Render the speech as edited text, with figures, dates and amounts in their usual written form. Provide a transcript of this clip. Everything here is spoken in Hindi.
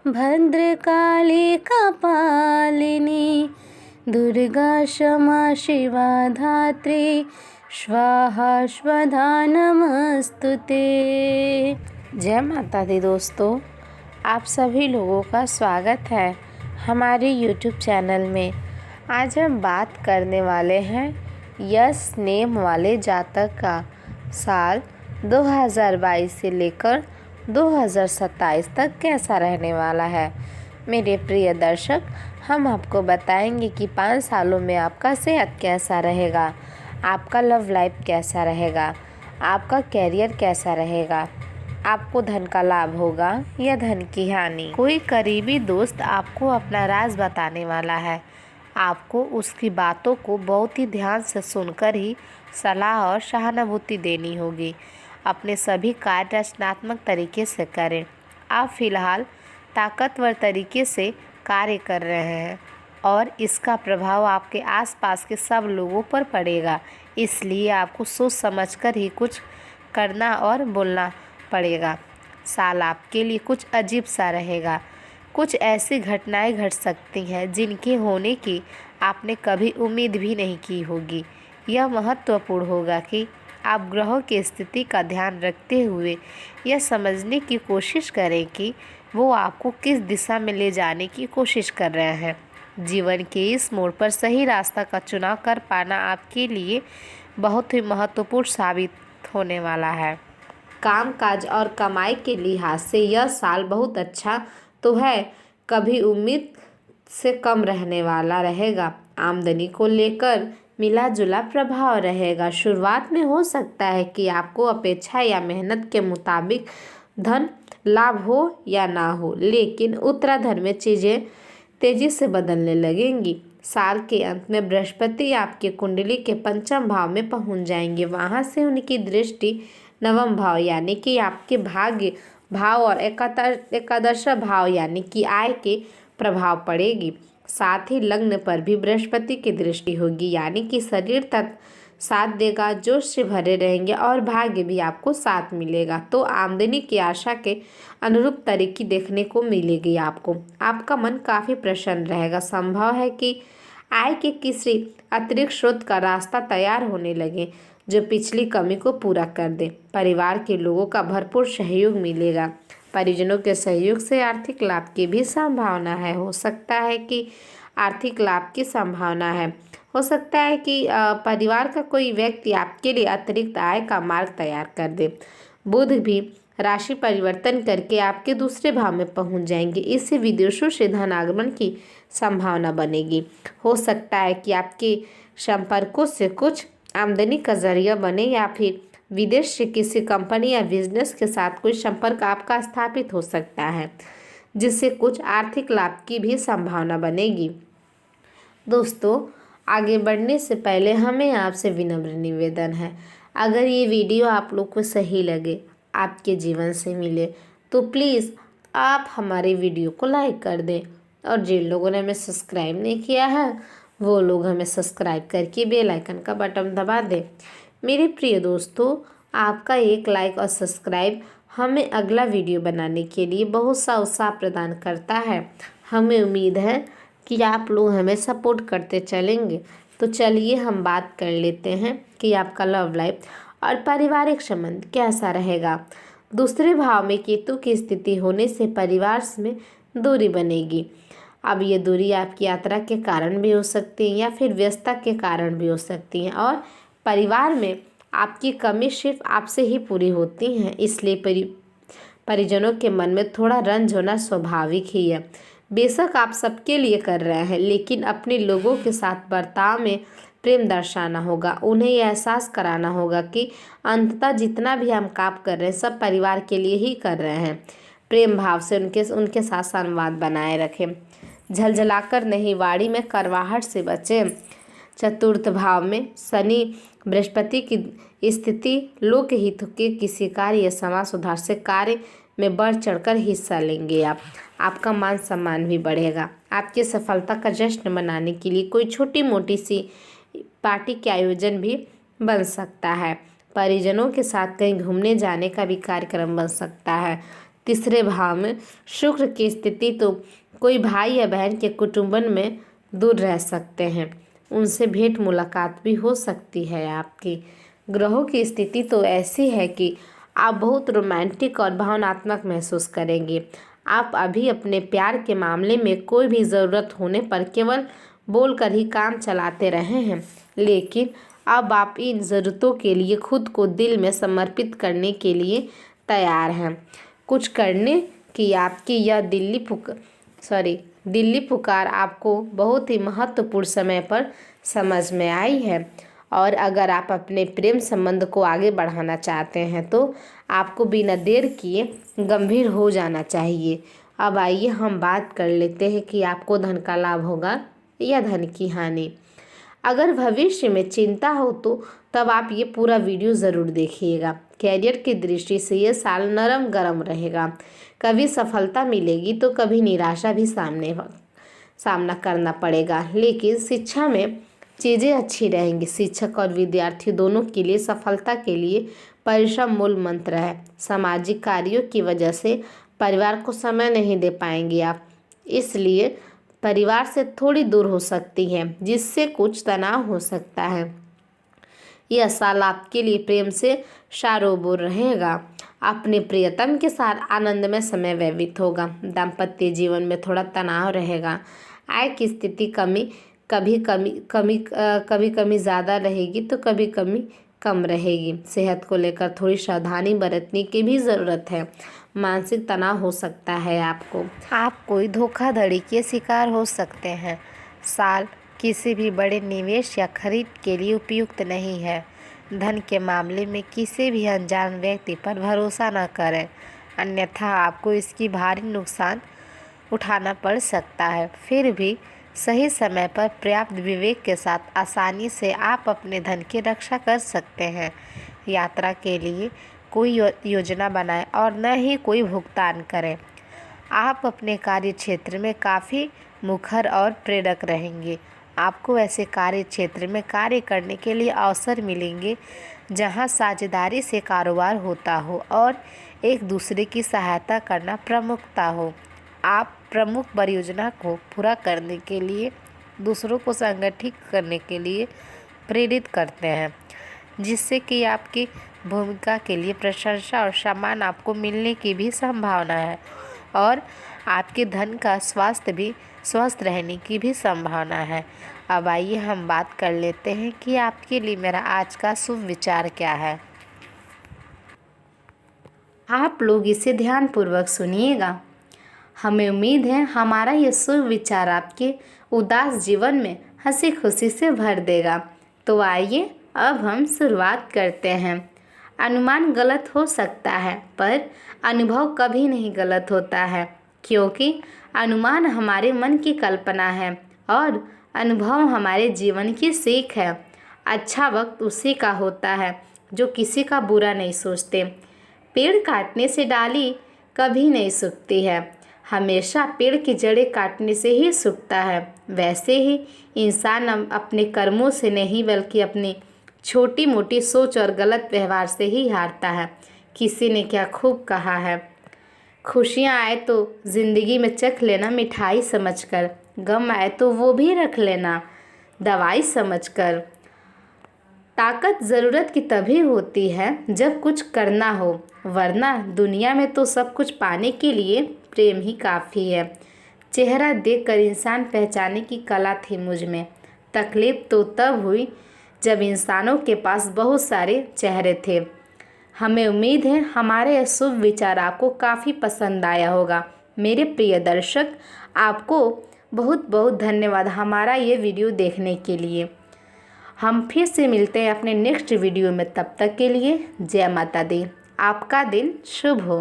भद्रकाली कपालिनी दुर्गा क्षमा शिवा धात्री स्वाहा स्वधा नमस्तुते। जय माता दी दोस्तों, आप सभी लोगों का स्वागत है हमारे YouTube चैनल में। आज हम बात करने वाले हैं यस नेम वाले जातक का साल 2022 से लेकर 2027 तक कैसा रहने वाला है। मेरे प्रिय दर्शक, हम आपको बताएंगे कि 5 सालों में आपका सेहत कैसा रहेगा, आपका लव लाइफ कैसा रहेगा, आपका कैरियर कैसा रहेगा, आपको धन का लाभ होगा या धन की हानि। कोई करीबी दोस्त आपको अपना राज बताने वाला है। आपको उसकी बातों को बहुत ही ध्यान से सुनकर ही सलाह और सहानुभूति देनी होगी। अपने सभी कार्य रचनात्मक तरीके से करें। आप फिलहाल ताकतवर तरीके से कार्य कर रहे हैं और इसका प्रभाव आपके आसपास के सब लोगों पर पड़ेगा। इसलिए आपको सोच समझकर ही कुछ करना और बोलना पड़ेगा। साल आपके लिए कुछ अजीब सा रहेगा। कुछ ऐसी घटनाएं घट सकती हैं जिनके होने की आपने कभी उम्मीद भी नहीं की होगी। यह महत्वपूर्ण होगा कि आप ग्रहों की स्थिति का ध्यान रखते हुए यह समझने की कोशिश करें कि वो आपको किस दिशा में ले जाने की कोशिश कर रहे हैं। जीवन के इस मोड़ पर सही रास्ता का चुनाव कर पाना आपके लिए बहुत ही महत्वपूर्ण साबित होने वाला है। कामकाज और कमाई के लिहाज से यह साल बहुत अच्छा तो है, कभी उम्मीद से कम रहने वाला रहेगा। आमदनी को लेकर मिला जुला प्रभाव रहेगा। शुरुआत में हो सकता है कि आपको अपेक्षा या मेहनत के मुताबिक धन लाभ हो या ना हो, लेकिन उत्तरार्ध में चीज़ें तेजी से बदलने लगेंगी। साल के अंत में बृहस्पति आपके कुंडली के पंचम भाव में पहुंच जाएंगे। वहां से उनकी दृष्टि नवम भाव यानी कि आपके भाग्य भाव और एकादश भाव यानी कि आय के प्रभाव पड़ेगी। साथ ही लग्न पर भी बृहस्पति की दृष्टि होगी, यानी कि शरीर तक साथ देगा, जोश से भरे रहेंगे और भाग्य भी आपको साथ मिलेगा। तो आमदनी की आशा के अनुरूप तरीके देखने को मिलेगी आपको। आपका मन काफ़ी प्रसन्न रहेगा। संभव है कि आय के किसी अतिरिक्त स्रोत का रास्ता तैयार होने लगे जो पिछली कमी को पूरा कर दे। परिवार के लोगों का भरपूर सहयोग मिलेगा। परिजनों के सहयोग से आर्थिक लाभ की भी संभावना है। हो सकता है कि आर्थिक लाभ की संभावना है। हो सकता है कि परिवार का कोई व्यक्ति आपके लिए अतिरिक्त आय का मार्ग तैयार कर दे। बुध भी राशि परिवर्तन करके आपके दूसरे भाव में पहुंच जाएंगे। इससे विदेशों से धन आगमन की संभावना बनेगी। हो सकता है कि आपके संपर्कों से कुछ आमदनी का जरिया बने या फिर विदेश से किसी कंपनी या बिजनेस के साथ कोई संपर्क आपका स्थापित हो सकता है, जिससे कुछ आर्थिक लाभ की भी संभावना बनेगी। दोस्तों, आगे बढ़ने से पहले हमें आपसे विनम्र निवेदन है, अगर ये वीडियो आप लोग को सही लगे, आपके जीवन से मिले, तो प्लीज़ आप हमारे वीडियो को लाइक कर दें और जिन लोगों ने हमें सब्सक्राइब नहीं किया है वो लोग हमें सब्सक्राइब करके बेल आइकन का बटन दबा दें। मेरे प्रिय दोस्तों, आपका एक लाइक और सब्सक्राइब हमें अगला वीडियो बनाने के लिए बहुत सा उत्साह प्रदान करता है। हमें उम्मीद है कि आप लोग हमें सपोर्ट करते चलेंगे। तो चलिए हम बात कर लेते हैं कि आपका लव लाइफ और पारिवारिक संबंध कैसा रहेगा। दूसरे भाव में केतु की स्थिति होने से परिवार में दूरी बनेगी। अब ये दूरी आपकी यात्रा के कारण भी हो सकती है या फिर व्यस्तता के कारण भी हो सकती है और परिवार में आपकी कमी सिर्फ आपसे ही पूरी होती हैं। इसलिए परिजनों के मन में थोड़ा रंज होना स्वाभाविक ही है। बेशक आप सबके लिए कर रहे हैं, लेकिन अपने लोगों के साथ बर्ताव में प्रेम दर्शाना होगा। उन्हें यह एहसास कराना होगा कि अंततः जितना भी हम काम कर रहे हैं सब परिवार के लिए ही कर रहे हैं। प्रेम भाव से उनके साथ संवाद बनाए रखें। झलझलाकर नहीं, वाणी में करवाहट से बचें। चतुर्थ भाव में शनि बृहस्पति की स्थिति लोकहित के किसी कार्य या समाज सुधार से कार्य में बढ़ चढ़कर हिस्सा लेंगे। आपका मान सम्मान भी बढ़ेगा। आपकी सफलता का जश्न मनाने के लिए कोई छोटी मोटी सी पार्टी के आयोजन भी बन सकता है। परिजनों के साथ कहीं घूमने जाने का भी कार्यक्रम बन सकता है। तीसरे भाव में शुक्र की स्थिति, तो कोई भाई या बहन के कुटुंबन में दूर रह सकते हैं, उनसे भेंट मुलाकात भी हो सकती है आपकी। ग्रहों की स्थिति तो ऐसी है कि आप बहुत रोमांटिक और भावनात्मक महसूस करेंगे। आप अभी अपने प्यार के मामले में कोई भी ज़रूरत होने पर केवल बोलकर ही काम चलाते रहे हैं, लेकिन अब आप इन ज़रूरतों के लिए खुद को दिल में समर्पित करने के लिए तैयार हैं। कुछ करने की आपकी यह दिल्ली पुकार आपको बहुत ही महत्वपूर्ण समय पर समझ में आई है, और अगर आप अपने प्रेम संबंध को आगे बढ़ाना चाहते हैं तो आपको बिना देर किए गंभीर हो जाना चाहिए। अब आइए हम बात कर लेते हैं कि आपको धन का लाभ होगा या धन की हानि। अगर भविष्य में चिंता हो तो तब आप ये पूरा वीडियो ज़रूर देखिएगा। कैरियर की दृष्टि से ये साल नरम गरम रहेगा। कभी सफलता मिलेगी तो कभी निराशा भी सामना करना पड़ेगा, लेकिन शिक्षा में चीज़ें अच्छी रहेंगी। शिक्षक और विद्यार्थी दोनों के लिए सफलता के लिए परिश्रम मूल मंत्र है। सामाजिक कार्यों की वजह से परिवार को समय नहीं दे पाएंगे आप, इसलिए परिवार से थोड़ी दूर हो सकती है, जिससे कुछ तनाव हो सकता है। यह साल आपके लिए प्रेम से शारोबोर रहेगा। अपने प्रियतम के साथ आनंदमय समय व्यतीत होगा। दाम्पत्य जीवन में थोड़ा तनाव रहेगा। आय की स्थिति कभी कमी ज़्यादा रहेगी तो कभी कमी कम रहेगी। सेहत को लेकर थोड़ी सावधानी बरतने की भी ज़रूरत है। मानसिक तनाव हो सकता है आपको। आप कोई धोखाधड़ी के शिकार हो सकते हैं। साल किसी भी बड़े निवेश या खरीद के लिए उपयुक्त नहीं है। धन के मामले में किसी भी अनजान व्यक्ति पर भरोसा न करें, अन्यथा आपको इसकी भारी नुकसान उठाना पड़ सकता है। फिर भी सही समय पर पर्याप्त विवेक के साथ आसानी से आप अपने धन की रक्षा कर सकते हैं। यात्रा के लिए कोई योजना बनाएं और न ही कोई भुगतान करें। आप अपने कार्य क्षेत्र में काफ़ी मुखर और प्रेरक रहेंगे। आपको ऐसे कार्य क्षेत्र में कार्य करने के लिए अवसर मिलेंगे जहां साझेदारी से कारोबार होता हो और एक दूसरे की सहायता करना प्रमुखता हो। आप प्रमुख परियोजना को पूरा करने के लिए दूसरों को संगठित करने के लिए प्रेरित करते हैं, जिससे कि आपकी भूमिका के लिए प्रशंसा और सम्मान आपको मिलने की भी संभावना है, और आपके धन का स्वास्थ्य भी स्वस्थ रहने की भी संभावना है। अब आइए हम बात कर लेते हैं कि आपके लिए मेरा आज का शुभ विचार क्या है। आप लोग इसे ध्यानपूर्वक सुनिएगा। हमें उम्मीद है हमारा ये शुभ विचार आपके उदास जीवन में हंसी खुशी से भर देगा। तो आइए अब हम शुरुआत करते हैं। अनुमान गलत हो सकता है, पर अनुभव कभी नहीं गलत होता है, क्योंकि अनुमान हमारे मन की कल्पना है और अनुभव हमारे जीवन की सीख है। अच्छा वक्त उसी का होता है जो किसी का बुरा नहीं सोचते। पेड़ काटने से डाली कभी नहीं सूखती है, हमेशा पेड़ की जड़ें काटने से ही सूखता है। वैसे ही इंसान अपने कर्मों से नहीं बल्कि अपनी छोटी मोटी सोच और गलत व्यवहार से ही हारता है। किसी ने क्या खूब कहा है, खुशियाँ आए तो ज़िंदगी में चख लेना मिठाई समझकर, गम आए तो वो भी रख लेना दवाई समझकर। ताकत ज़रूरत की तभी होती है जब कुछ करना हो, वरना दुनिया में तो सब कुछ पाने के लिए प्रेम ही काफ़ी है। चेहरा देखकर इंसान पहचाने की कला थी मुझ में। तकलीफ़ तो तब हुई जब इंसानों के पास बहुत सारे चेहरे थे। हमें उम्मीद है हमारे यह शुभ विचार आपको काफ़ी पसंद आया होगा। मेरे प्रिय दर्शक, आपको बहुत बहुत धन्यवाद हमारा ये वीडियो देखने के लिए। हम फिर से मिलते हैं अपने नेक्स्ट वीडियो में। तब तक के लिए जय माता दी। आपका दिन शुभ हो।